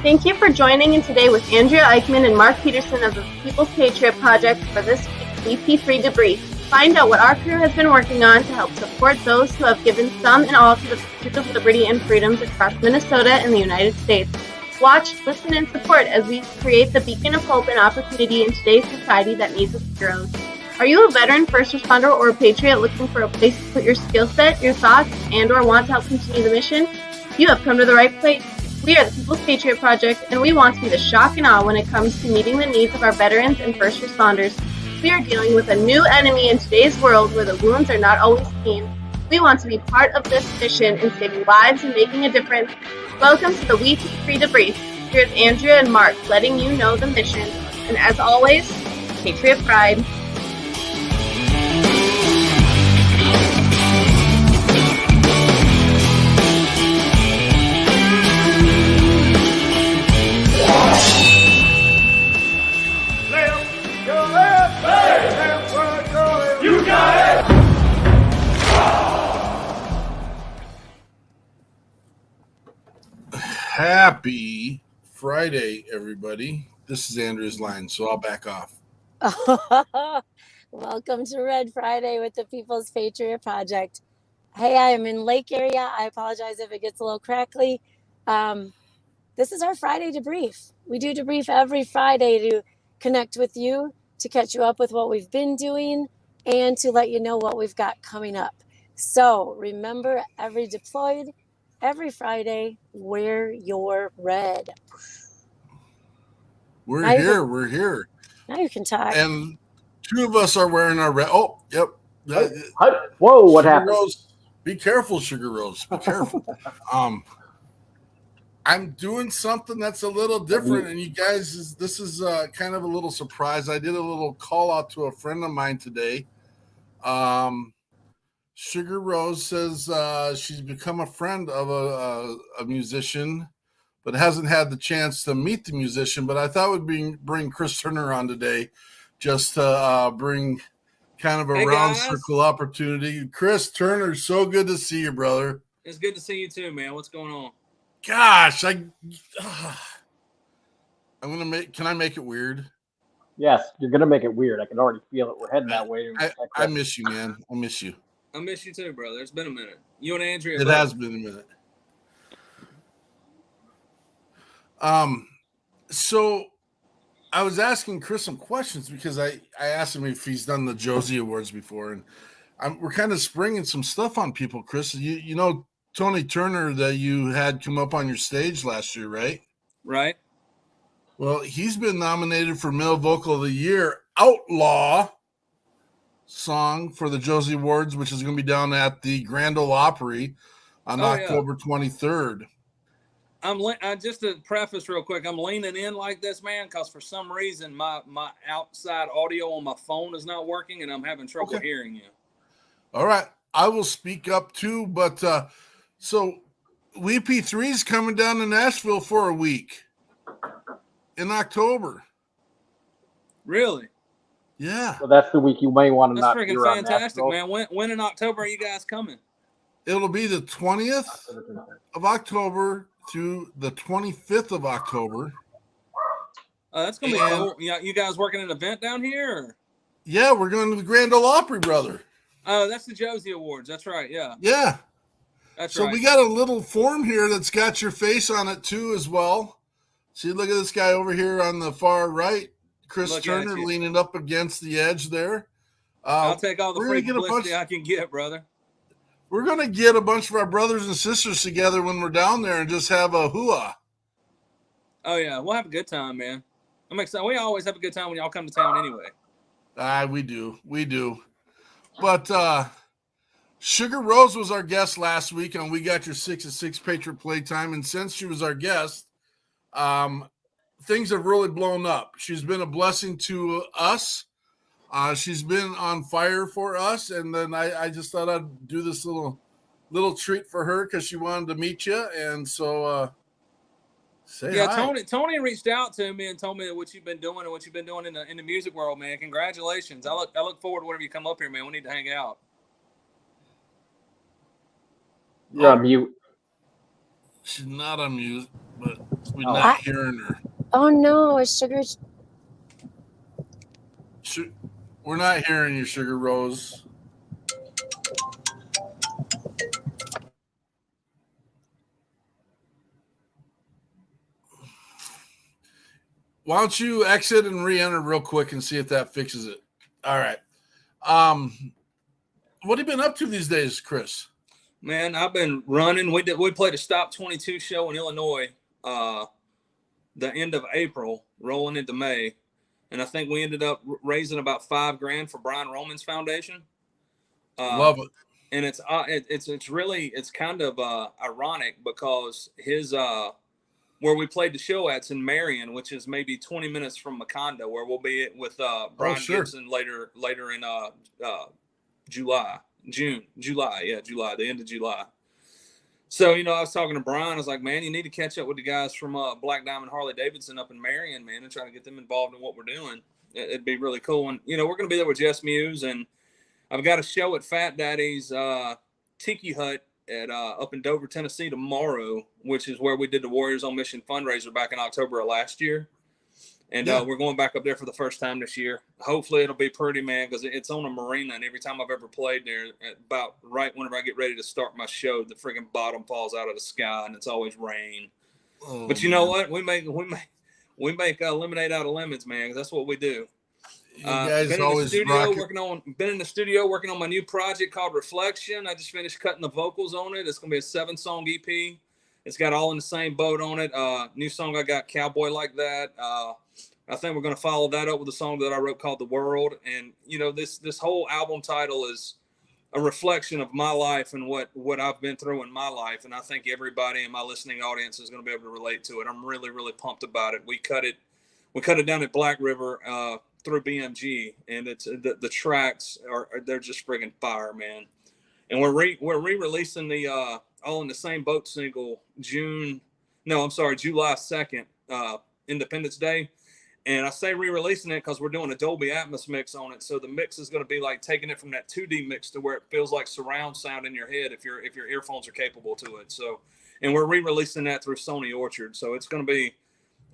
Thank you for joining in today with Andrea Eichmann and Mark Peterson of the People's Patriot Project for this week's WeP3 Debrief. Find out what our crew has been working on to help support those who have given some and all to the pursuit of liberty and freedoms across Minnesota and the United States. Watch, listen, and support as we create the beacon of hope and opportunity in today's society that needs its heroes. Are you a veteran, first responder, or a patriot looking for a place to put your skill set, your thoughts, and or want to help continue the mission? You have come to the right place. We are the People's Patriot Project, and we want to be the shock and awe when it comes to meeting the needs of our veterans and first responders. We are dealing with a new enemy in today's world where the wounds are not always seen. We want to be part of this mission in saving lives and making a difference. Welcome to the WeP3 Debrief. Here's Andrea and Mark letting you know the mission. And as always, Patriot Pride. Happy Friday, everybody. This is Andrea's line, so I'll back off. Welcome to Red Friday with the People's Patriot Project. Hey, I am in Lake area. I apologize if it gets a little crackly. This is our Friday debrief. We do debrief every Friday to connect with you, to catch you up with what we've been doing, and to let you know what we've got coming up. So remember, every deployed, every Friday, wear your red. We're here. Now you can talk. And two of us are wearing our red. Oh, yep. Whoa, what happened? Rose, be careful, Sugar Rose. Be careful. I'm doing something that's a little different, and you guys, this is kind of a little surprise. I did a little call out to a friend of mine today. Sugar Rose says she's become a friend of a musician, but hasn't had the chance to meet the musician. But I thought we'd bring Chris Turner on today just to bring kind of a round circle opportunity. Chris Turner, so good to see you, brother. It's good to see you too, man. What's going on? Gosh, I'm gonna make. Can I make it weird? Yes, you're gonna make it weird. I can already feel it. We're heading that way. I miss you, man. I miss you. I miss you too, brother. It's been a minute. You and Andrea. It has been a minute. So I was asking Chris some questions because I asked him if he's done the Josie Awards before, and we're kind of springing some stuff on people, Chris. You know Tony Turner that you had come up on your stage last year, right? Right. Well, he's been nominated for Male Vocal of the Year, Outlaw song for the Josie Awards, which is going to be down at the Grand Ole Opry on October 23rd. Just to preface real quick, I'm leaning in like this, man, because for some reason my outside audio on my phone is not working, and I'm having trouble hearing you. All right. I will speak up too, but so WeP3 is coming down to Nashville for a week in October. Really? Yeah. So that's the week you may want to That's freaking fantastic, man. When in October are you guys coming? It'll be the 20th of October through the 25th of October. That's going to be cool. You guys working an event down here? Or? Yeah, we're going to the Grand Ole Opry, brother. Oh, that's the Josie Awards. That's right, yeah. Yeah. That's right. So we got a little form here that's got your face on it too as well. See, look at this guy over here on the far right. Chris Turner leaning up against the edge there. I'll take all the free publicity I can get, brother. We're going to get a bunch of our brothers and sisters together when we're down there and just have a hooah. Oh, yeah. We'll have a good time, man. I'm excited. We always have a good time when y'all come to town anyway. We do. We do. But Sugar Rose was our guest last week, and we got your 6 at 6 Patriot Playtime. And since she was our guest, things have really blown up. She's been a blessing to us. She's been on fire for us, and then I just thought I'd do this little treat for her because she wanted to meet you, and so say hi. Tony reached out to me and told me what you've been doing and what you've been doing in the music world, man. Congratulations! I look forward to whenever you come up here, man. We need to hang out. You're on mute. She's not on mute, but We're not hearing her. Oh no, Sugar. We're not hearing you, Sugar Rose. Why don't you exit and re-enter real quick and see if that fixes it? All right. What have you been up to these days, Chris? Man, I've been running. We played a Stop 22 show in Illinois the end of April, rolling into May. And I think we ended up raising about $5,000 for Brian Roman's foundation. Love it. And it's kind of ironic because his where we played the show at's in Marion, which is maybe 20 minutes from Macondo, where we'll be with Brian Gibson later in July, the end of July. So, I was talking to Brian. I was like, man, you need to catch up with the guys from Black Diamond Harley Davidson up in Marion, man, and try to get them involved in what we're doing. It'd be really cool. And, we're going to be there with Jess Muse, and I've got a show at Fat Daddy's Tiki Hut at up in Dover, Tennessee tomorrow, which is where we did the Warriors on Mission fundraiser back in October of last year. And we're going back up there for the first time this year. Hopefully it'll be pretty, man, because it's on a marina. And every time I've ever played there, about right whenever I get ready to start my show, the freaking bottom falls out of the sky and it's always rain. Oh, but you know what? We make lemonade out of lemons, man, because that's what we do. You guys always been in the studio working on my new project called Reflection. I just finished cutting the vocals on it. It's going to be a 7-song EP. It's got All in the Same Boat on it. New song I got, Cowboy Like That. I think we're going to follow that up with a song that I wrote called The World. And, this whole album title is a reflection of my life and what I've been through in my life. And I think everybody in my listening audience is going to be able to relate to it. I'm really, really pumped about it. We cut it down at Black River through BMG, and it's the tracks they're just friggin' fire, man. And we're re-releasing the All in the Same Boat single July 2nd, Independence Day. And I say re-releasing it because we're doing a Dolby Atmos mix on it. So the mix is going to be like taking it from that 2D mix to where it feels like surround sound in your head if your earphones are capable to it. So, and we're re-releasing that through Sony Orchard. So it's going to be,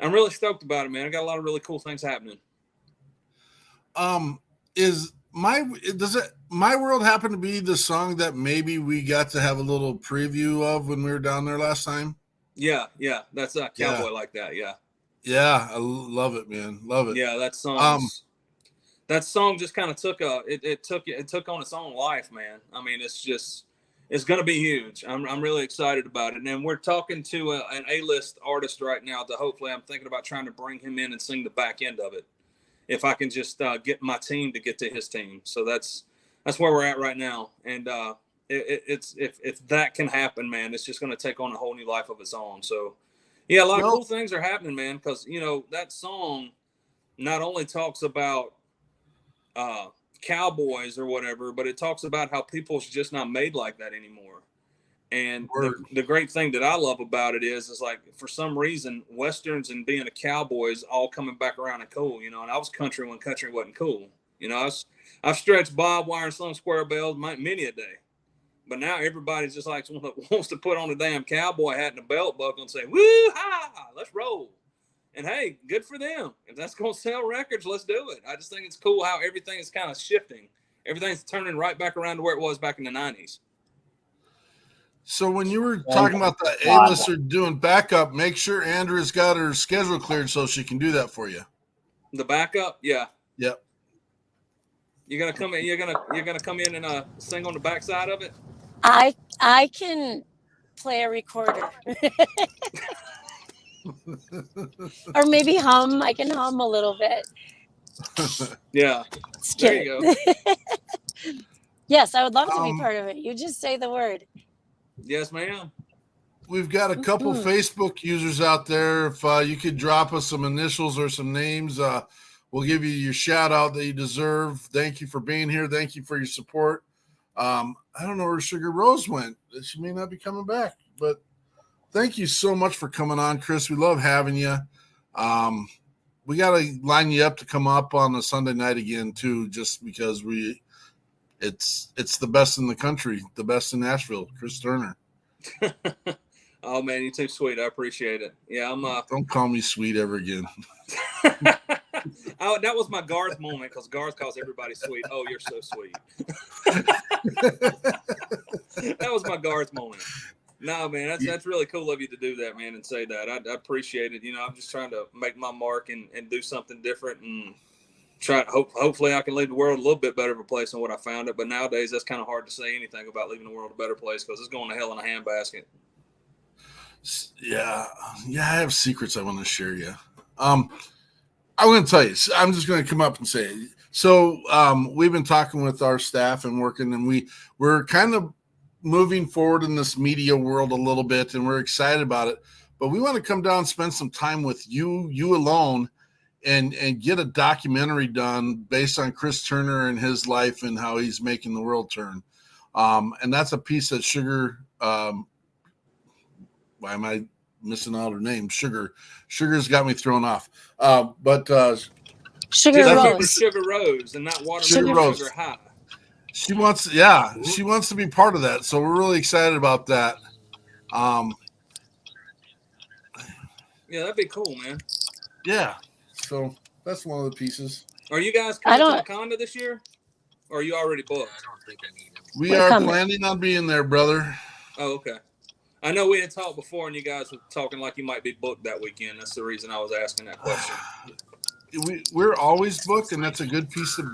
I'm really stoked about it, man. I got a lot of really cool things happening. Does My World happen to be the song that maybe we got to have a little preview of when we were down there last time? Yeah. That's a Cowboy Like That. Yeah. Yeah, I love it, man. Love it. Yeah, that song just kind of took on its own life, man. I mean, it's going to be huge. I'm really excited about it. And we're talking to an A-list artist right now that hopefully I'm thinking about trying to bring him in and sing the back end of it. If I can just get my team to get to his team. So that's where we're at right now. And if that can happen, man, it's just going to take on a whole new life of its own. So yeah, a lot of cool things are happening, man, because, that song not only talks about cowboys or whatever, but it talks about how people's just not made like that anymore. And the great thing that I love about it is like, for some reason, Westerns and being a cowboy is all coming back around and cool, and I was country when country wasn't cool. I've stretched barbed wire and slung square bells many a day. But now everybody's just like wants to put on a damn cowboy hat and a belt buckle and say, woo-ha, let's roll. And hey, good for them. If that's going to sell records, let's do it. I just think it's cool how everything is kind of shifting. Everything's turning right back around to where it was back in the 90s. So when you were talking about the A-lister doing backup, make sure Andrea's got her schedule cleared so she can do that for you. The backup? Yeah. Yep. You're gonna come in. You're gonna come in and sing on the backside of it. I can play a recorder, or maybe hum. I can hum a little bit. Yeah. There you go. Yes, I would love to be part of it. You just say the word. Yes, ma'am. We've got a couple Facebook users out there. If you could drop us some initials or some names, we'll give you your shout out that you deserve. Thank you for being here. Thank you for your support. I don't know where Sugar Rose went. She may not be coming back, but thank you so much for coming on, Chris. We love having you. We got to line you up to come up on a Sunday night again too, just because it's the best in the country, the best in Nashville, Chris Turner. Oh man, you're too sweet. I appreciate it. Yeah, I'm. Don't call me sweet ever again. Oh, that was my Garth moment because Garth calls everybody sweet. Oh, you're so sweet. That was my Garth moment. No, man, that's really cool of you to do that, man, and say that. I appreciate it. You know, I'm just trying to make my mark and do something different and try. Hopefully, I can leave the world a little bit better of a place than what I found it. But nowadays, that's kind of hard to say anything about leaving the world a better place because it's going to hell in a handbasket. Yeah, I have secrets I want to share you. I'm going to tell you. I'm just going to come up and say it. So we've been talking with our staff and working, and we're kind of moving forward in this media world a little bit, and we're excited about it. But we want to come down and spend some time with you alone, and get a documentary done based on Chris Turner and his life and how he's making the world turn. And that's a piece that Sugar. Why am I missing out her name? Sugar's got me thrown off. But Sugar Rose. Sugar Rose and not Sugar Sugar High. She wants to be part of that. So we're really excited about that. Yeah, that'd be cool, man. Yeah. So that's one of the pieces. Are you guys coming to Wakanda this year? Or are you already booked? I don't think I need him. We are planning on being there, brother. Oh, okay. I know we had talked before, and you guys were talking like you might be booked that weekend. That's the reason I was asking that question. We're always booked, and that's a good piece to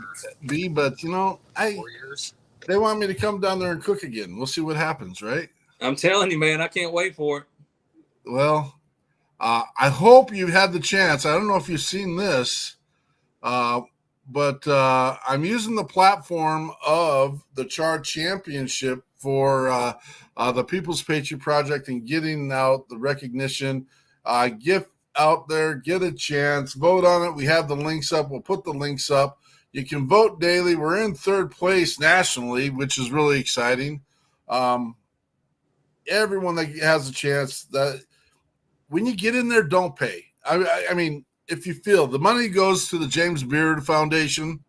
be. But, you know, 4 years. They want me to come down there and cook again. We'll see what happens, right? I'm telling you, man, I can't wait for it. Well, I hope you've had the chance. I don't know if you've seen this, but I'm using the platform of the Char Championship for the People's Patriot Project and getting out the recognition. Get out there, get a chance, vote on it. We have the links up. We'll put the links up. You can vote daily. We're in 3rd place nationally, which is really exciting. Everyone that has a chance, that when you get in there, don't pay. I mean, if you feel the money goes to the James Beard Foundation,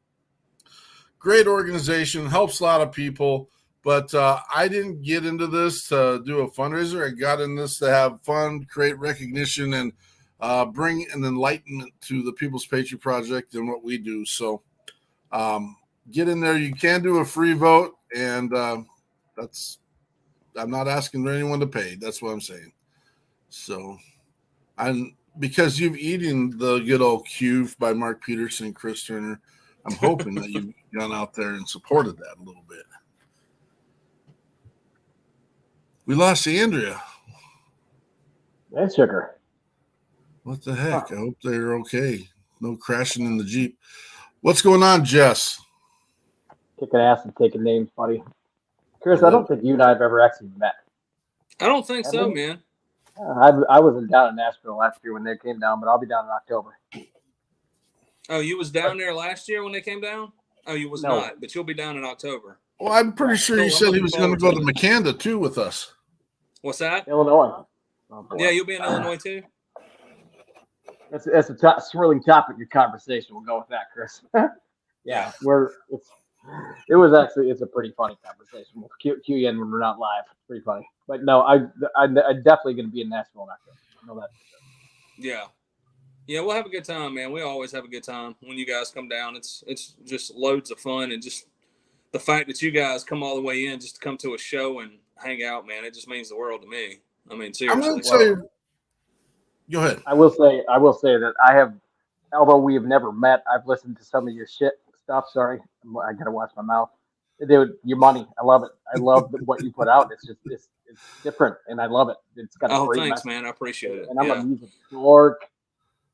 great organization, helps a lot of people. But I didn't get into this to do a fundraiser. I got in this to have fun, create recognition, and bring an enlightenment to the People's Patriot Project and what we do. So get in there. You can do a free vote, and I'm not asking anyone to pay. That's what I'm saying. So because you've eaten the good old Q by Mark Peterson and Chris Turner, I'm hoping that you've gone out there and supported that a little bit. We lost Andrea. And Sugar. What the heck? I hope they're okay. No crashing in the Jeep. What's going on, Jess? Kicking ass and taking names, buddy. Chris, I don't think you and I have ever actually met. I don't think so, man. I wasn't down in Nashville last year when they came down, but I'll be down in October. Oh, you was down there last year when they came down? Oh, you was not, but you'll be down in October. Well, I'm pretty sure he said he was going to go to Makanda too with us. What's that? Illinois. Oh, yeah, you'll be in Illinois too. That's a swirling topic of conversation. We'll go with that, Chris. Yeah, it's a pretty funny conversation. We'll cue you in when we're not live. It's pretty funny. But no, I'm definitely going to be in Nashville next year. I know that. Yeah. Yeah, we'll have a good time, man. We always have a good time when you guys come down. It's just loads of fun, and just the fact that you guys come all the way in just to come to a show and hang out, man, it just means the world to me. I mean, seriously. I'm going to tell you. Go ahead. I will say that I have, although we have never met, I've listened to some of your shit stuff. Sorry, I gotta watch my mouth. Dude, your money, I love it. I love what you put out. It's just it's different, and I love it. It's got a great thanks, message. Man. I appreciate it. And I'm a music dork,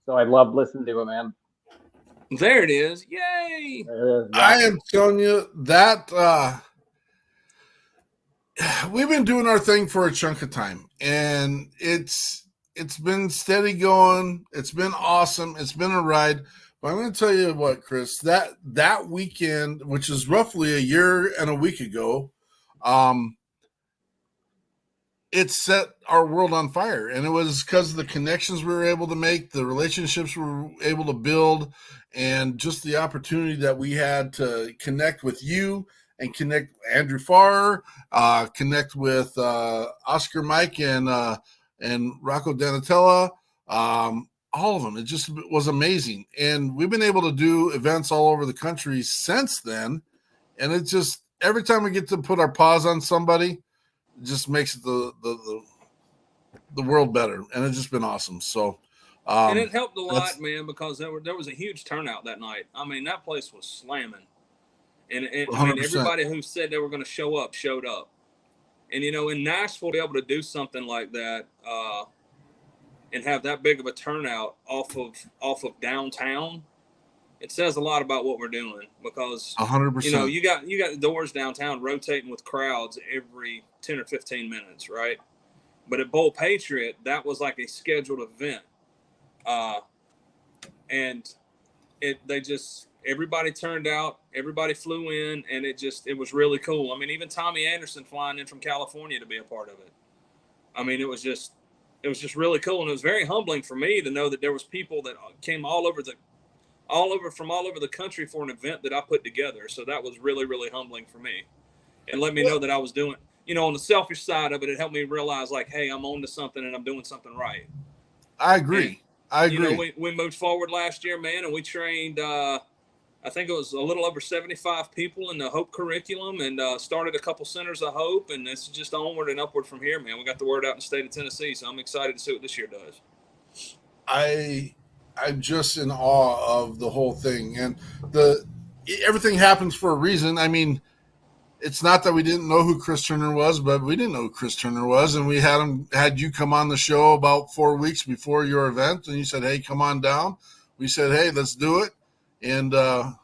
so I love listening to it, man. There it is. Yay! I am telling you that we've been doing our thing for a chunk of time, and it's been steady going. It's been awesome. It's been a ride. But I'm going to tell you what, Chris, that weekend, which is roughly a year and a week ago, it set our world on fire. And it was because of the connections we were able to make, the relationships we were able to build, and just the opportunity that we had to connect with you and connect Andrew Farr, connect with Oscar Mike and and Rocco Donatella, all of them. It just was amazing. And we've been able to do events all over the country since then. And it just, every time we get to put our paws on somebody, it just makes the world better. And it's just been awesome. So, and it helped a lot, man, because there was a huge turnout that night. I mean, that place was slamming. And I mean, everybody who said they were going to show up showed up. And, you know, in Nashville, to be able to do something like that and have that big of a turnout off of downtown, it says a lot about what we're doing, because 100%. You know, you got the doors downtown rotating with crowds every 10 or 15 minutes, right? But at Bowl Patriot, that was like a scheduled event. And everybody turned out, everybody flew in, and it was really cool. I mean, even Tommy Anderson flying in from California to be a part of it. I mean, it was just really cool. And it was very humbling for me to know that there was people that came from all over the country for an event that I put together. So that was really, really humbling for me, and let me know that I was doing, you know, on the selfish side of it, it helped me realize, like, hey, I'm on to something and I'm doing something right. I agree. You know, we moved forward last year, man, and we trained, I think it was a little over 75 people in the Hope curriculum, and started a couple centers of hope, and it's just onward and upward from here, man. We got the word out in the state of Tennessee, so I'm excited to see what this year does. I'm just in awe of the whole thing, and everything happens for a reason. I mean, it's not that we didn't know who Chris Turner was, but we didn't know who Chris Turner was, and we had you come on the show about 4 weeks before your event, and you said, "Hey, come on down." We said, "Hey, let's do it," and I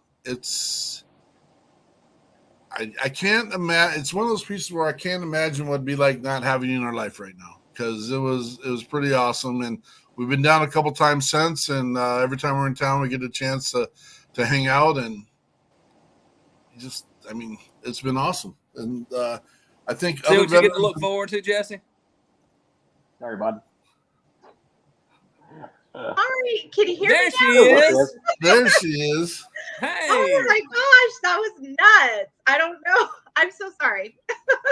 can't imagine. It's one of those pieces where I can't imagine what it'd be like not having you in our life right now, because it was pretty awesome, and we've been down a couple times since, and every time we're in town, we get a chance to hang out, and just, I mean, it's been awesome. And I think see what you get to look forward to, Jesse. Sorry, bud. Sorry, can you hear me now? She is. There she is. Hey. Oh my gosh, that was nuts. I don't know. I'm so sorry.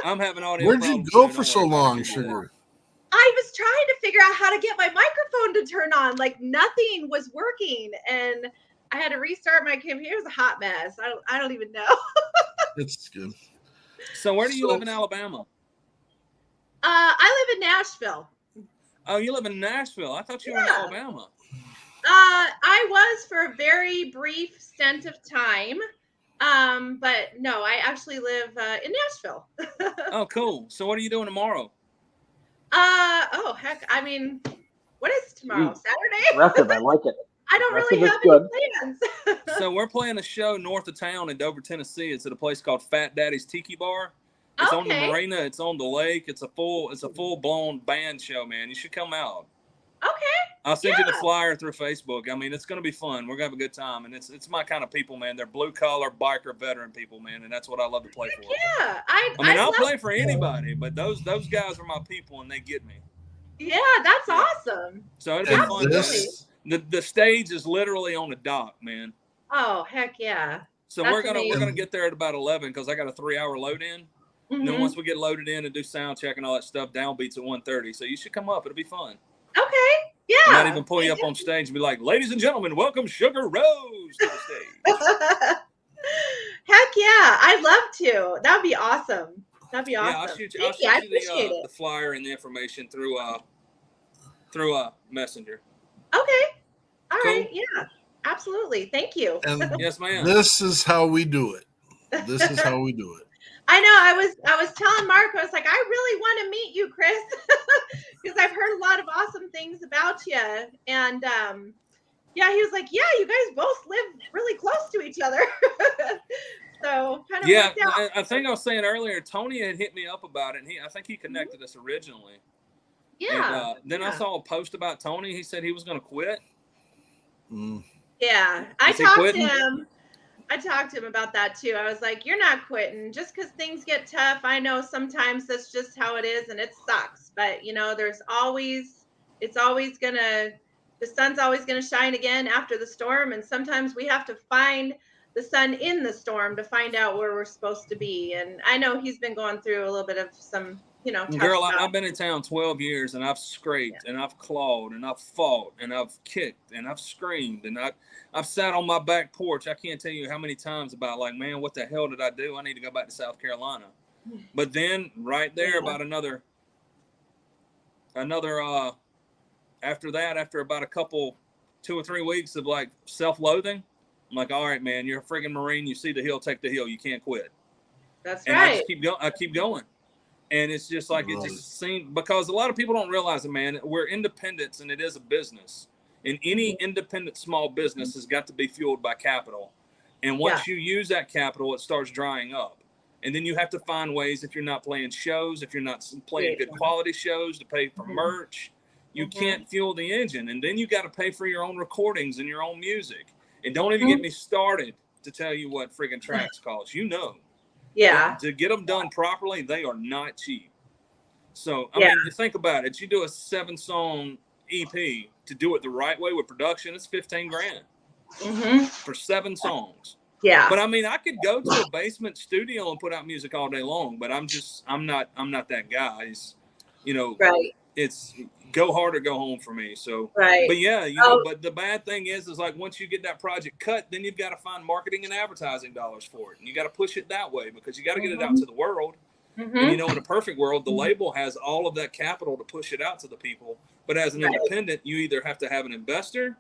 I'm having audio. Where'd you go for so long, Sugar? I was trying to figure out how to get my microphone to turn on. Like, nothing was working, and I had to restart my computer. It was a hot mess. I don't even know. It's good. So where do you live in Alabama? I live in Nashville. Oh, you live in Nashville. I thought you were in Alabama. I was for a very brief stint of time. But no, I actually live in Nashville. Oh, cool. So what are you doing tomorrow? Oh heck, I mean, what is tomorrow? Saturday? Impressive. I like it. I don't really have any plans. So we're playing a show north of town in Dover, Tennessee. It's at a place called Fat Daddy's Tiki Bar. It's on the marina. It's on the lake. It's a full blown band show, man. You should come out. Okay. I'll send you the flyer through Facebook. I mean, it's going to be fun. We're going to have a good time, and it's my kind of people, man. They're blue collar biker veteran people, man, and that's what I love to play for. Yeah, I mean, I'll play for anybody, but those guys are my people, and they get me. Yeah, that's awesome. So it'll be fun. The stage is literally on the dock, man. Oh heck yeah! So we're gonna get there at about 11 because I got a 3-hour load in. Mm-hmm. And then once we get loaded in and do sound check and all that stuff, downbeats at 1:30. So you should come up. It'll be fun. Okay. Yeah. I might even pull you up on stage and be like, "Ladies and gentlemen, welcome Sugar Rose to the stage." Heck yeah! I'd love to. That'd be awesome. That'd be awesome. Yeah, I'll shoot you the flyer and the information through Messenger. Okay. All right. Yeah. Absolutely. Thank you. And yes, ma'am. This is how we do it. This is how we do it. I know. I was telling Mark, I was like, I really want to meet you, Chris, because I've heard a lot of awesome things about you. And yeah, he was like, yeah, you guys both live really close to each other. So kind of worked out. I think I was saying earlier, Tony had hit me up about it, and I think he connected us originally. Yeah. And, then I saw a post about Tony. He said he was going to quit. Mm. Yeah, I talked to him about that too. I was like, you're not quitting just because things get tough. I know sometimes that's just how it is and it sucks, but you know, the sun's always gonna shine again after the storm. And sometimes we have to find the sun in the storm to find out where we're supposed to be. And I know he's been going through a little bit of some touched Girl, on. I've been in town 12 years, and I've scraped, and I've clawed, and I've fought, and I've kicked, and I've screamed, and I've sat on my back porch. I can't tell you how many times about like, man, what the hell did I do? I need to go back to South Carolina. But then right there, about another after that, after about a couple 2 or 3 weeks of like self-loathing, I'm like, all right, man, you're a friggin' Marine. You see the hill, take the hill. You can't quit. That's and right. I just keep going. I keep going. And it's just like, it just seems, because a lot of people don't realize it, man. We're independents, and it is a business. And any independent small business has got to be fueled by capital. And once you use that capital, it starts drying up. And then you have to find ways, if you're not playing shows, if you're not playing good quality shows, to pay for merch. You can't fuel the engine. And then you got to pay for your own recordings and your own music. And don't even get me started to tell you what friggin' tracks cost. You know. Yeah. To get them done properly, they are not cheap. So, I mean, think about it. You do a 7-song EP, to do it the right way with production, it's $15,000 for 7 songs. Yeah. But I mean, I could go to a basement studio and put out music all day long, but I'm not that guy. It's, it's go hard or go home for me. So, but yeah, but the bad thing is like, once you get that project cut, then you've got to find marketing and advertising dollars for it. And you got to push it that way, because you got to get it out to the world. And in a perfect world, the label has all of that capital to push it out to the people. But as an independent, you either have to have an investor,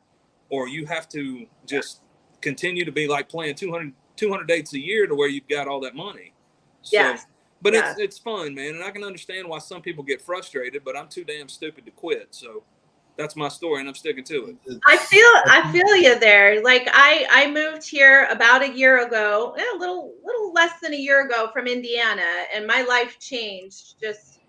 or you have to just continue to be like playing 200 dates a year to where you've got all that money. So, but it's fun, man. And I can understand why some people get frustrated, but I'm too damn stupid to quit. So that's my story, and I'm sticking to it. I feel you there. Like I moved here about a year ago, a little less than a year ago, from Indiana, and my life changed. Just,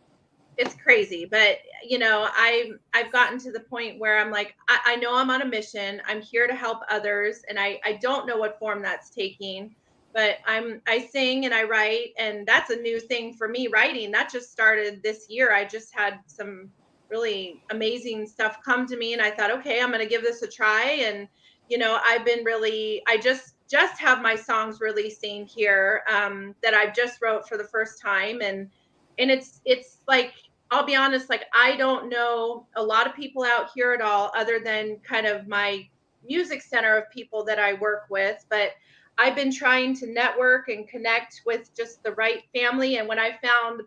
it's crazy. But I've gotten to the point where I'm like, I know I'm on a mission. I'm here to help others, and I don't know what form that's taking. But I sing and I write, and that's a new thing for me. Writing, that just started this year. I just had some really amazing stuff come to me, and I thought, okay, I'm going to give this a try. And I've been I just have my songs releasing here, that I've just wrote for the first time, and it's like, I'll be honest, like, I don't know a lot of people out here at all, other than kind of my music center of people that I work with. But I've been trying to network and connect with just the right family. And when I found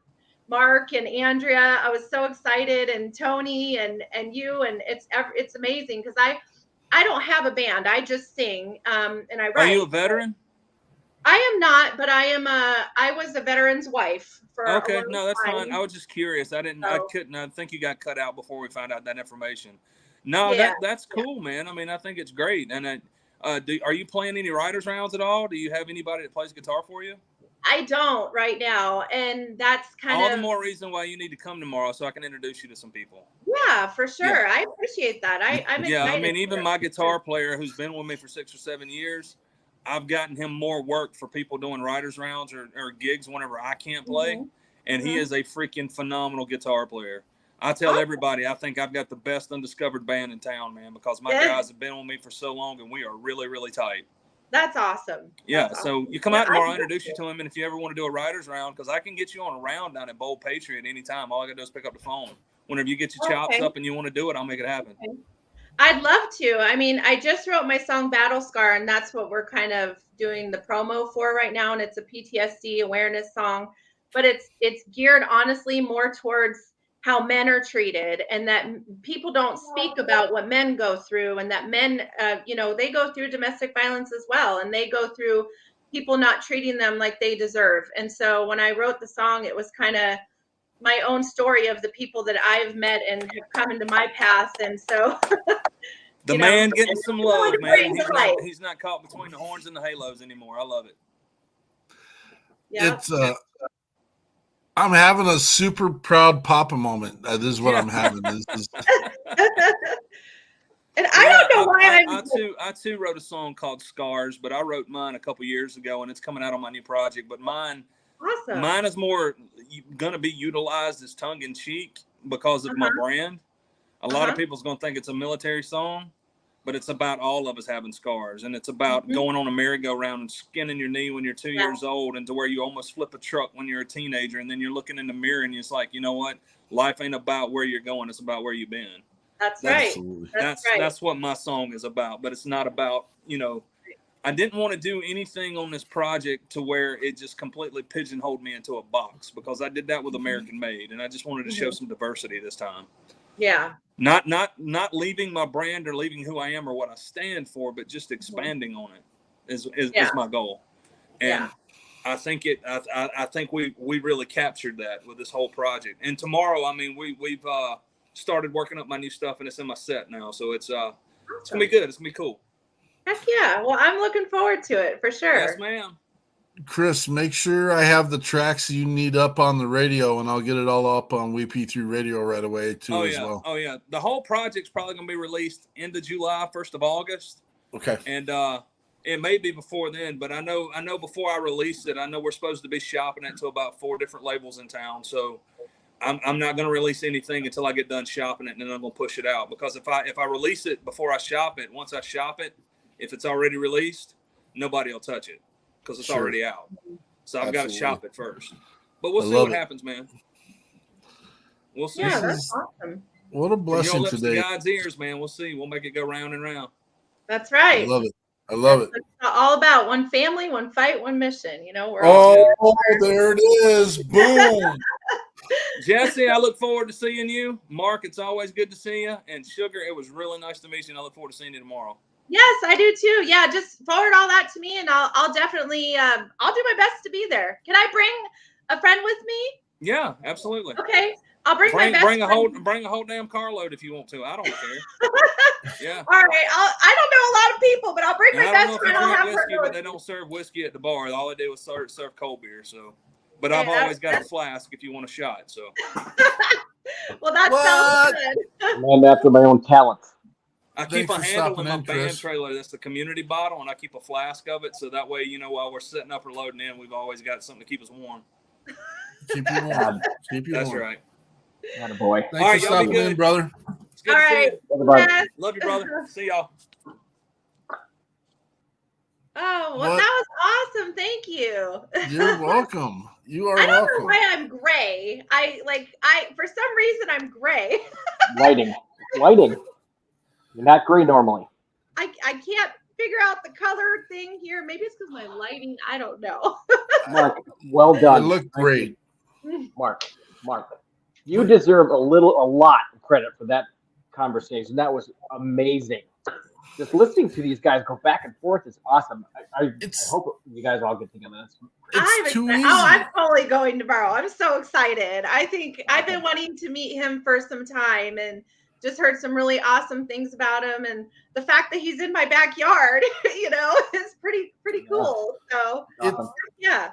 Mark and Andrea, I was so excited, and Tony and you, and it's amazing, because I don't have a band. I just sing, and I write. Are you a veteran? I am not, but I was a veteran's wife for a long No, that's time. fine. I was just curious. I think you got cut out before we found out that information. No, that's cool, man. I mean, I think it's great. And are you playing any writers rounds at all? Do you have anybody that plays guitar for you? I don't right now, and that's kind all of the more reason why you need to come tomorrow, so I can introduce you to some people. Yeah, for sure. I appreciate that. I'm excited. I mean, even my guitar player, who's been with me for 6 or 7 years, I've gotten him more work for people doing writers rounds or gigs whenever I can't play. And he is a freaking phenomenal guitar player. I tell everybody, I think I've got the best undiscovered band in town, man, because my guys have been with me for so long, and we are really, really tight. That's awesome. That's awesome. You come out tomorrow, I'll introduce you to him, and if you ever want to do a writers round, because I can get you on a round down at Bold Patriot anytime. All I got to do is pick up the phone. Whenever you get your chops up and you want to do it, I'll make it happen. I'd love to. I mean, I just wrote my song Battle Scar, and that's what we're kind of doing the promo for right now, and it's a PTSD awareness song. But it's geared, honestly, more towards how men are treated, and that people don't speak about what men go through, and that men, they go through domestic violence as well, and they go through people not treating them like they deserve. And so when I wrote the song, it was kind of my own story of the people that I've met and have come into my path. And so the man getting some love, man. He's not caught between the horns and the halos anymore. I love it. Yeah. It's I'm having a super proud papa moment. This is what I'm having. And I don't know why I too wrote a song called Scars, but I wrote mine a couple years ago, and it's coming out on my new project. But mine is more going to be utilized as tongue in cheek because of my brand. A lot of people's going to think it's a military song, but it's about all of us having scars, and it's about going on a merry-go-round and skinning your knee when you're 2 years old, and to where you almost flip a truck when you're a teenager, and then you're looking in the mirror and it's like, you know what? Life ain't about where you're going; it's about where you've been. That's right. That's what my song is about. But it's not about, you know. I didn't want to do anything on this project to where it just completely pigeonholed me into a box, because I did that with American Made, and I just wanted to show some diversity this time. Yeah. Not leaving my brand or leaving who I am or what I stand for, but just expanding on it is my goal. And I think I think we really captured that with this whole project. And tomorrow, I mean, we've started working up my new stuff, and it's in my set now, so it's gonna be good. It's gonna be cool. Heck yeah. Well, I'm looking forward to it for sure. Yes, ma'am. Chris, make sure I have the tracks you need up on the radio, and I'll get it all up on WeP3 Radio right away too as well. Oh yeah. The whole project's probably gonna be released end of July, 1st of August. Okay. And it may be before then, but I know before I release it, I know we're supposed to be shopping it to about 4 different labels in town. So I'm not gonna release anything until I get done shopping it, and then I'm gonna push it out. Because if I release it before I shop it, once I shop it, if it's already released, nobody will touch it because it's already out. So I've got to shop it first. But we'll see what happens, man. We'll see. Yeah, that's awesome. What a blessing lips today. to God's ears, man. We'll see. We'll make it go round and round. That's right. I love it. I love it. It's all about one family, one fight, one mission. You know, we're there it is. Boom. Jesse, I look forward to seeing you. Mark, it's always good to see you. And Sugar, it was really nice to meet you, and I look forward to seeing you tomorrow. Yes, I do too. Yeah, just forward all that to me, and I'll definitely I'll do my best to be there. Can I bring a friend with me? Yeah, absolutely. Okay, I'll bring my best bring a friend. whole damn carload if you want to. I don't care. Yeah. All right. I don't know a lot of people, but I'll bring my best friend. I'll have whiskey, her but they don't serve whiskey at the bar. All they do is serve cold beer. So, but I've always got a flask if you want a shot. So. Well, that sounds good. Man after my own talent. I keep a handle in my band trailer that's the community bottle, and I keep a flask of it, so that way, you know, while we're setting up or loading in, we've always got something to keep us warm. Keep you warm. Keep you That's warm. right. Attaboy. Thanks for stopping in, brother. It's good to see you. Yes. Love you, brother. See y'all. Oh, well, that was awesome. Thank you. You're welcome. You are I don't welcome. know why I'm gray. For some reason I'm gray. Lighting. You're not gray normally. I can't figure out the color thing here. Maybe it's because my lighting. I don't know. Mark, well done. You look great. Mark, you deserve a lot of credit for that conversation. That was amazing. Just listening to these guys go back and forth is awesome. I hope you guys all get together. It's too easy. I'm totally going tomorrow. I'm so excited. I think I've been wanting to meet him for some time, and just heard some really awesome things about him. And the fact that he's in my backyard, you know, is pretty cool. So yeah.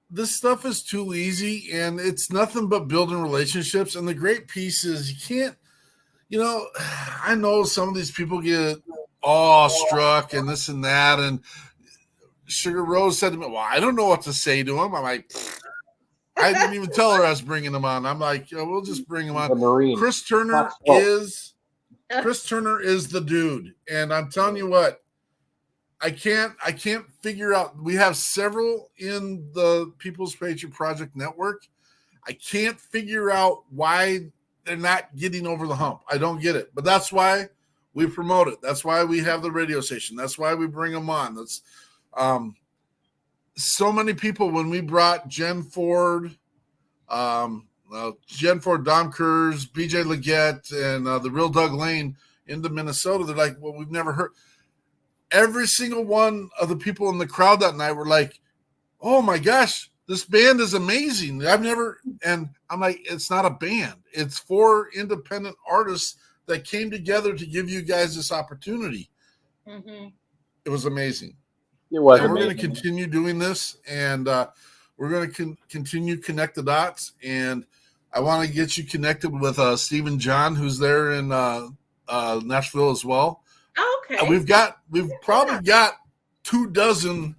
This stuff is too easy, and it's nothing but building relationships. And the great piece is you can't, you know, I know some of these people get awestruck and this and that. And Sugar Rose said to me, well, I don't know what to say to him. I'm like, I didn't even tell her I was bringing him on. I'm like, we'll just bring him on. Chris Turner is the dude. And I'm telling you what, I can't figure out. We have several in the People's Patriot Project Network. I can't figure out why they're not getting over the hump. I don't get it. But that's why we promote it. That's why we have the radio station. That's why we bring them on. That's so many people. When we brought Jen Ford, Dom Kurz, BJ Leggett, and the real Doug Lane into Minnesota, they're like, well, we've never heard. Every single one of the people in the crowd that night were like, oh my gosh, this band is amazing. And I'm like, it's not a band. It's 4 independent artists that came together to give you guys this opportunity. Mm-hmm. It was amazing. It was. And we're going to continue doing this, and we're going to continue connect the dots. And I want to get you connected with Stephen John, who's there in Nashville as well. Okay. We've probably got 24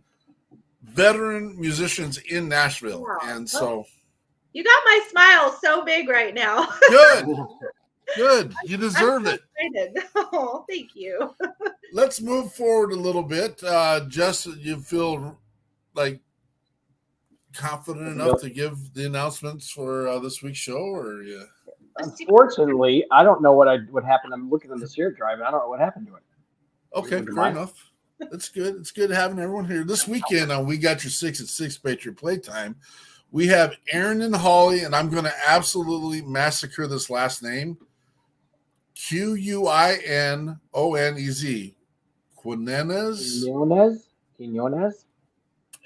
veteran musicians in Nashville. Wow. And so you got my smile so big right now. Good. Good. You deserve it. Excited. Oh, thank you. Let's move forward a little bit. Jess, you feel like confident enough to give the announcements for this week's show, or yeah? Unfortunately, I don't know what happened. I'm looking on the share drive, and I don't know what happened to it. Okay, fair enough. That's good. It's good having everyone here. This weekend on We Got Your 6 at 6 Patriot Playtime, we have Aaron and Holly, and I'm going to absolutely massacre this last name. Quinonez. Quinonez.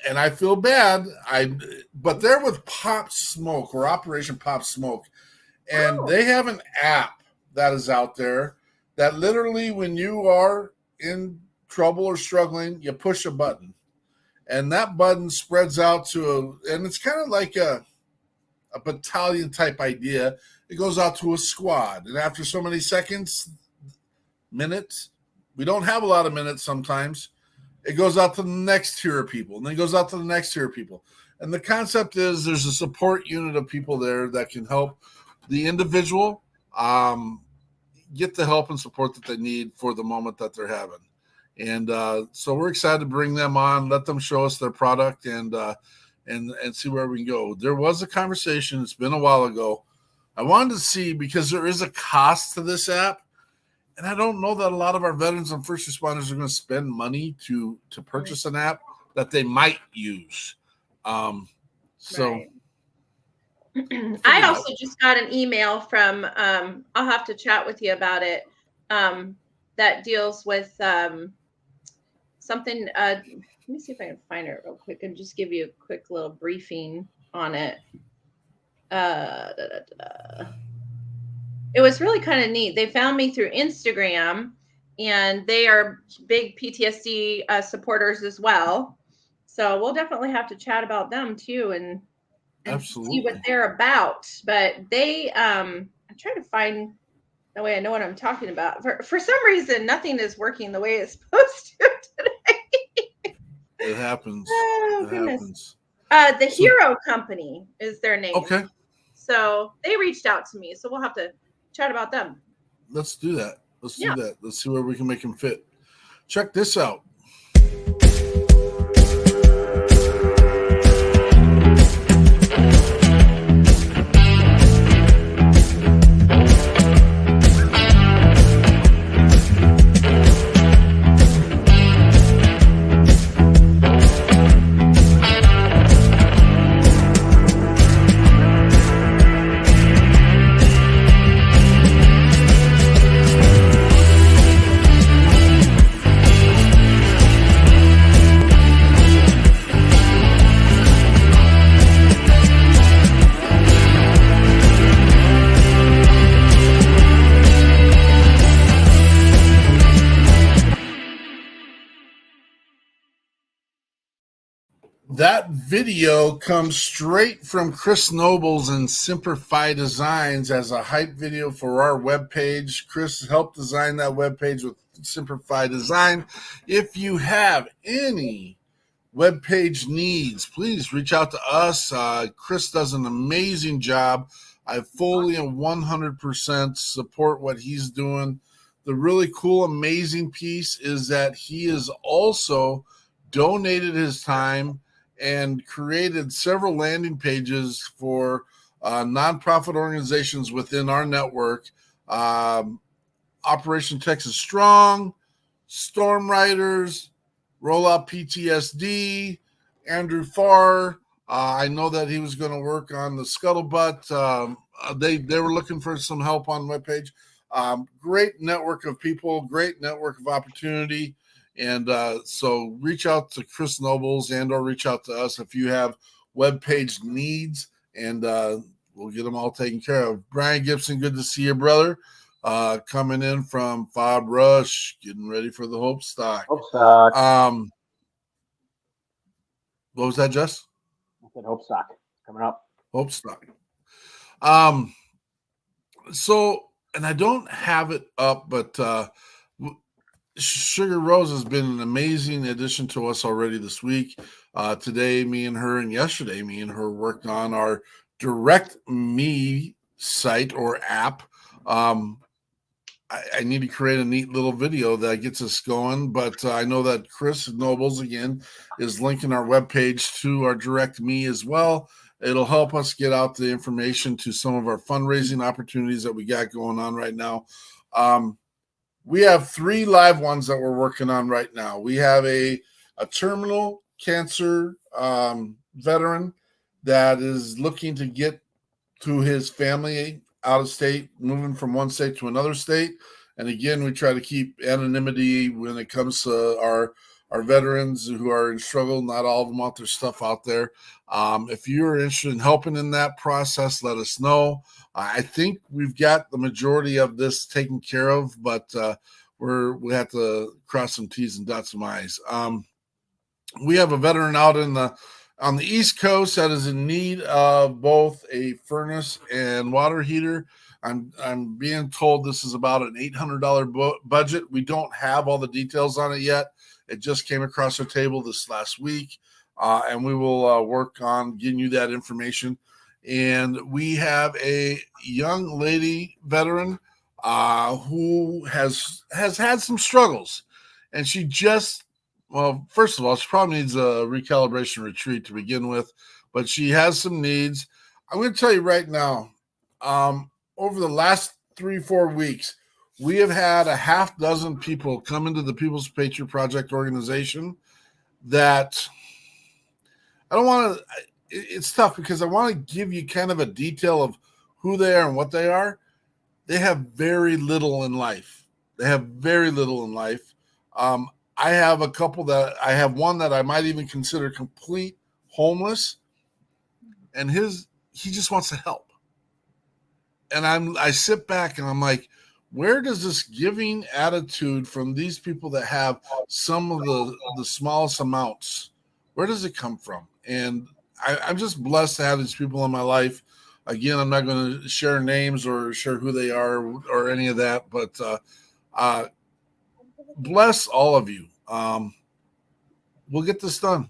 And I feel bad. But they're with Pop Smoke or Operation Pop Smoke. And they have an app that is out there that literally when you are in trouble or struggling, you push a button. And that button spreads out and it's kind of like a battalion type idea. It goes out to a squad. And after so many minutes, we don't have a lot of minutes sometimes, it goes out to the next tier of people. And then it goes out to the next tier of people. And the concept is there's a support unit of people there that can help the individual get the help and support that they need for the moment that they're having. And so we're excited to bring them on, let them show us their product and see where we can go. There was a conversation, it's been a while ago. I wanted to see, because there is a cost to this app, and I don't know that a lot of our veterans and first responders are going to spend money to purchase an app that they might use. Right. I also just got an email from, I'll have to chat with you about it, that deals with something. Let me see if I can find it real quick and just give you a quick little briefing on it. It was really kind of neat. They found me through Instagram, and they are big PTSD supporters as well. So we'll definitely have to chat about them too and see what they're about. But they, I'm trying to find that way I know what I'm talking about. For some reason, nothing is working the way it's supposed to today. It happens. Oh, goodness. The Hero Company is their name. Okay. So they reached out to me. So we'll have to chat about them. Let's do that. Let's do that. Let's see where we can make them fit. Check this out. That video comes straight from Chris Nobles and Simplify Designs as a hype video for our webpage. Chris helped design that webpage with Simplify Design. If you have any webpage needs, please reach out to us. Chris does an amazing job. I fully and 100% support what he's doing. The really cool, amazing piece is that he has also donated his time and created several landing pages for nonprofit organizations within our network. Operation Texas Strong, Storm Riders, Rollout PTSD, Andrew Farr. I know that he was going to work on the Scuttlebutt. They were looking for some help on the webpage. Great network of people, great network of opportunity. And so reach out to Chris Nobles or reach out to us if you have webpage needs, and we'll get them all taken care of. Brian Gibson, good to see you, brother. Coming in from Fob Rush, getting ready for the Hope Stock. Hope Stock. What was that, Jess? I said Hope Stock coming up. Hope Stock. So, and I don't have it up, but Sugar Rose has been an amazing addition to us already this week. Today, me and her, and yesterday, me and her worked on our Direct Me site or app. I need to create a neat little video that gets us going, but I know that Chris Nobles, again, is linking our webpage to our Direct Me as well. It'll help us get out the information to some of our fundraising opportunities that we got going on right now. We have 3 live ones that we're working on right now. We have a terminal cancer veteran that is looking to get to his family out of state, moving from one state to another state. And again, we try to keep anonymity when it comes to our veterans who are in struggle. Not all of them want their stuff out there. If you're interested in helping in that process, let us know. I think we've got the majority of this taken care of, but we have to cross some T's and dot some I's. We have a veteran out on the East Coast that is in need of both a furnace and water heater. I'm being told this is about an $800 budget. We don't have all the details on it yet. It just came across our table this last week, and we will work on getting you that information. And we have a young lady veteran who has had some struggles, and she just, well, first of all, she probably needs a recalibration retreat to begin with, but she has some needs. I'm going to tell you right now, over the last 3-4 weeks, we have had a half dozen people come into the People's Patriot Project organization that I don't want to, it's tough because I want to give you kind of a detail of who they are and what they are. They have very little in life. I have a couple I have one that I might even consider complete homeless, and he just wants to help. And I sit back and I'm like, where does this giving attitude from these people that have some of the smallest amounts, where does it come from? And I'm just blessed to have these people in my life. Again, I'm not going to share names or share who they are or any of that, but bless all of you. We'll get this done.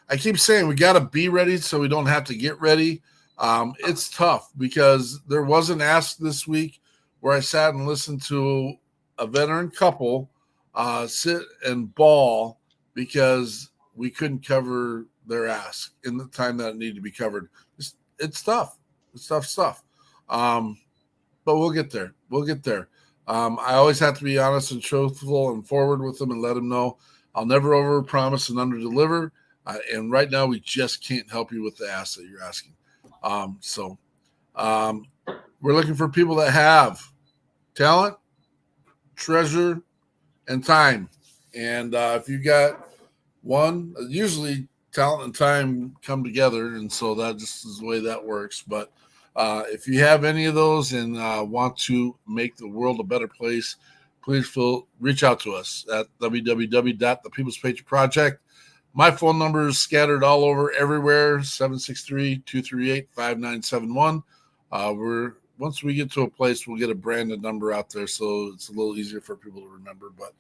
I keep saying we got to be ready so we don't have to get ready. It's tough because there was an ask this week where I sat and listened to a veteran couple sit and bawl because we couldn't cover their ask in the time that it needed to be covered. It's tough. It's tough stuff. But we'll get there. I always have to be honest and truthful and forward with them and let them know I'll never overpromise and underdeliver. And right now we just can't help you with the ask that you're asking. We're looking for people that have talent, treasure, and time. And if you got one, usually talent and time come together, and so that just is the way that works. But if you have any of those and want to make the world a better place, please reach out to us at www.thepeoplespatriot.project. My phone number is scattered all over everywhere, 763-238-5971. Once we get to a place, we'll get a branded number out there so it's a little easier for people to remember. But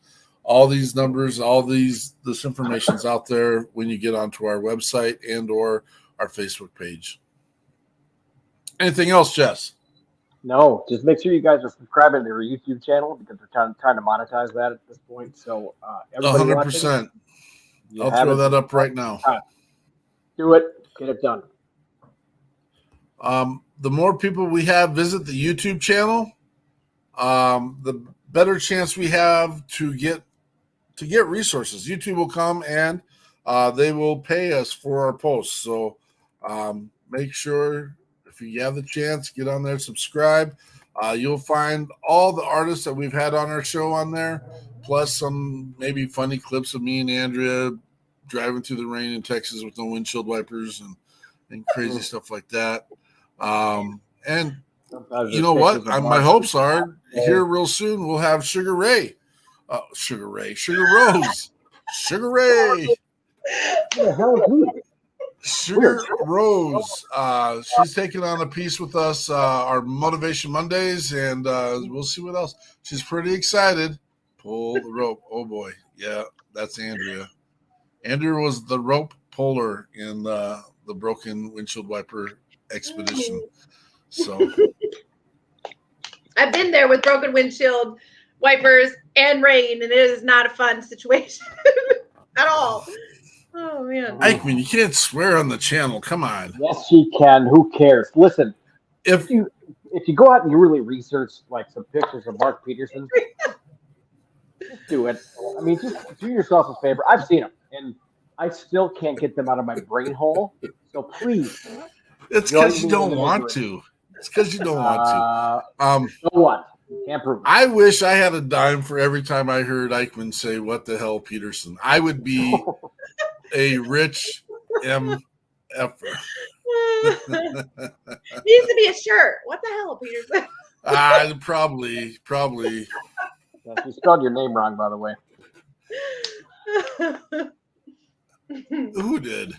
all these numbers, this information's out there when you get onto our website and or our Facebook page. Anything else, Jess? No, just make sure you guys are subscribing to our YouTube channel because we're trying to monetize that at this point. So everybody 100%. I'll throw that up right now. Do it. Get it done. The more people we have visit the YouTube channel, the better chance we have to get resources. YouTube will come and they will pay us for our posts. So make sure if you have the chance, get on there, subscribe. You'll find all the artists that we've had on our show on there, plus some maybe funny clips of me and Andrea driving through the rain in Texas with no windshield wipers and crazy stuff like that. And you know what? My hopes are here real soon we'll have Sugar Rose. Sugar Ray. Sugar Rose. She's taking on a piece with us, our Motivation Mondays, and we'll see what else. She's pretty excited. Pull the rope. Oh boy. Yeah, that's Andrea. Andrea was the rope puller in the broken windshield wiper expedition. So I've been there with broken windshield wipers and rain, and it is not a fun situation at all. Oh man, Eichmann, you can't swear on the channel. Come on. Yes, she can. Who cares? Listen, If if you go out and you really research like some pictures of Mark Peterson, just do it. I mean, just do yourself a favor. I've seen them, and I still can't get them out of my brain hole. So please, it's because you don't want to. It's because you don't want to. So what? You can't prove it. I wish I had a dime for every time I heard Eichmann say, "What the hell, Peterson?" I would be a rich MFer. needs to be a shirt. What the hell, Peterson? Probably. Yeah, you spelled your name wrong, by the way. Who did?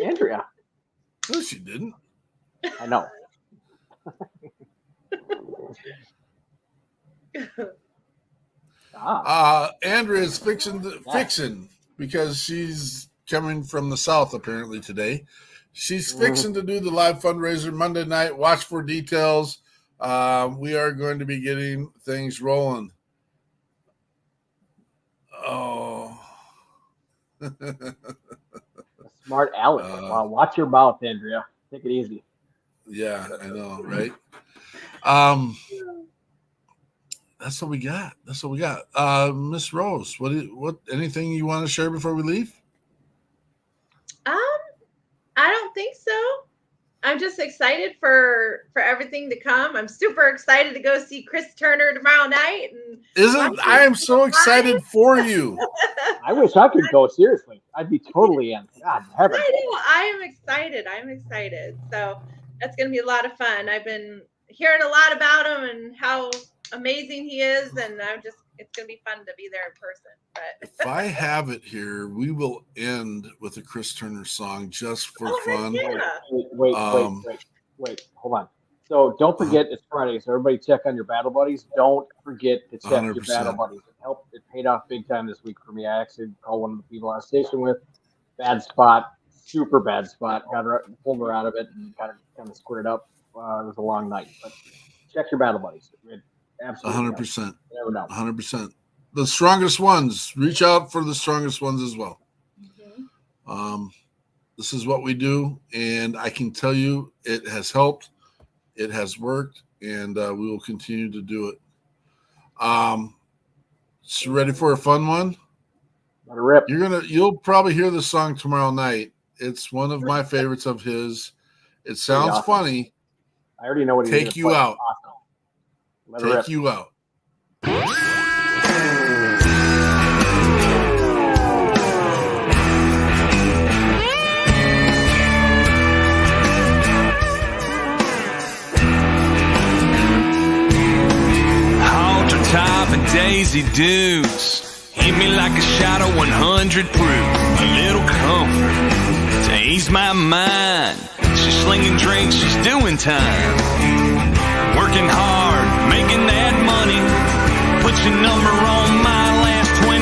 Andrea. No, she didn't. I know. Andrea's fixing because she's coming from the south apparently today. She's fixing to do the live fundraiser Monday night. Watch for details. We are going to be getting things rolling. Oh. Smart Alex. Wow, watch your mouth, Andrea. Take it easy. Yeah, I know, right? That's what we got. Miss Rose, what anything you want to share before we leave? I don't think so. I'm just excited for everything to come. I'm super excited to go see Chris Turner tomorrow night. And I am so excited for you. I wish I could go, seriously. I'd be totally in. God, heaven. I am excited. So that's going to be a lot of fun. I've been hearing a lot about him and how amazing he is, and it's going to be fun to be there in person. But if I have it here, we will end with a Chris Turner song just for fun. Yeah. Wait, hold on. So don't forget it's Friday, so everybody check on your battle buddies. Don't forget to check 100%. your battle buddies. It paid off big time this week for me. I actually called one of the people I was stationed with. Bad spot, super bad spot. Pulled her out of it and kind of squared up. It was a long night, but check your battle buddies. Absolutely, 100%. Never know. 100%. The strongest ones. Reach out for the strongest ones as well. Mm-hmm. This is what we do, and I can tell you it has helped. It has worked, and we will continue to do it. So ready for a fun one? Let it rip. You'll probably hear the song tomorrow night. It's one of my favorites of his. It sounds awesome. funny. I already know what he's Take you out. Awesome. Let it rip. Take you out. Top and Daisy Dukes hit me like a shot of 100 proof. A little comfort to ease my mind. She's slinging drinks, she's doing time. Working hard, making that money. Put your number on my last 20.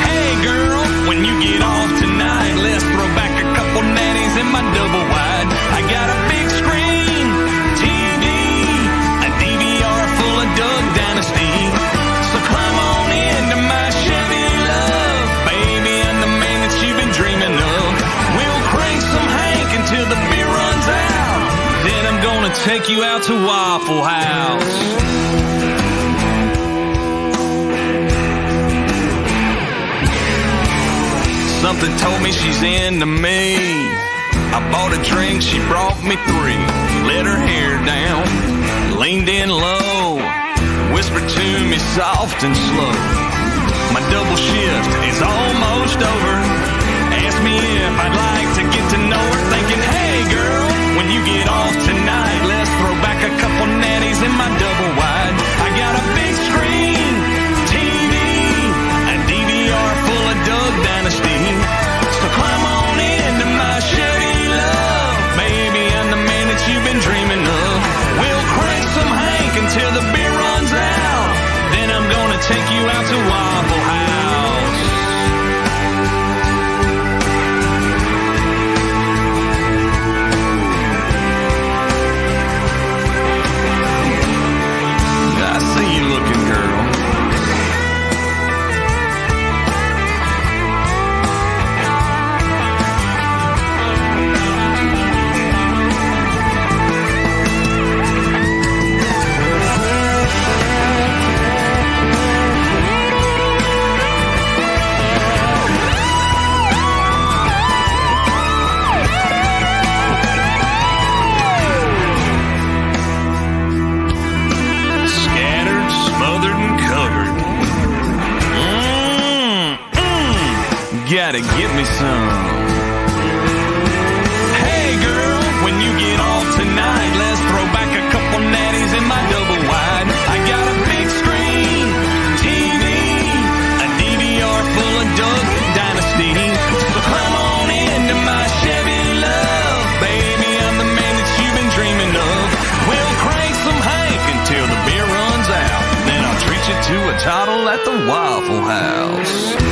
Hey girl, when you get off tonight, let's throw back a couple natties in my double wide. I got a big screen TV, a DVR full of Doug Dynasty. So climb on into my Chevy love, baby, I'm the man that you've been dreaming of. We'll crank some Hank until the beer runs out. Then I'm gonna take you out to Waffle House. Something told me she's into me. I bought a drink, she brought me 3. Let her hair down, leaned in low, whispered to me soft and slow. My double shift is almost over. Asked me if I'd like to get to know her. Thinking, hey girl, when you get off tonight, let's throw back a couple natties in my double wide. I got a big screen TV, a DVR full of Doug Dynasty. So climb on into my Chevy love, baby, I'm the man that you've been dreaming of. We'll crank some Hank until the beer runs out. Then I'm gonna take you out to Waffle House. gotta get me some. Hey girl, when you get off tonight, let's throw back a couple natties in my double wide. I got a big screen TV, a DVR full of Doug Dynasty. So climb on into my Chevy love, baby, I'm the man that you've been dreaming of. We'll crank some Hank until the beer runs out, then I'll treat you to a title at the Waffle House.